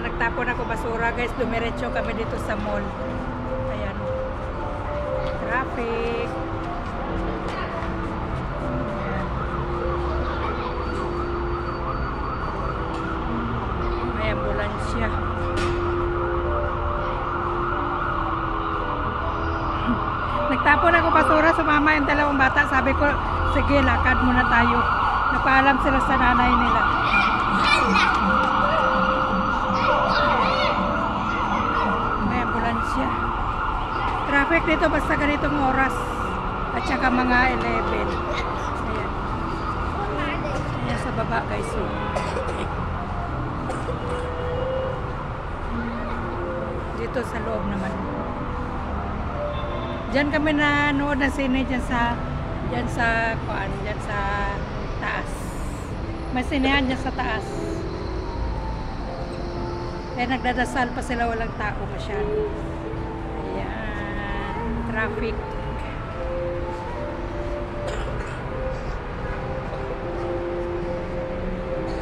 nagtapon ako basura guys, dumiretso kami dito sa mall. Ayan. Traffic. May ambulansya. Nagtapon ako basura, sumama yung dalawang bata. Sabi ko, sige, lakad muna tayo. Napaalam sila sa nanay nila. May ambulansya. Traffic dito basta ganitong oras. At saka mga 11. Ayan. Ayan sa baba guys. So. Dito sa loob naman. Diyan kami nanood ng sine diyan sa taas. May sinehan diyan sa taas. Kaya nagdadasal pa sila, walang tao masyado. Ayan, traffic.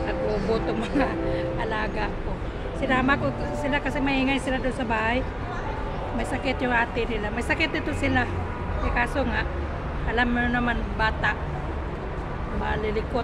Nag-ubo itong mga alaga ko. Sinama ko sila kasi maingay sila doon sa bahay. May sakit yung ate nila. May sakit ito sila. Kaso nga, alam mo naman bata, malilikot.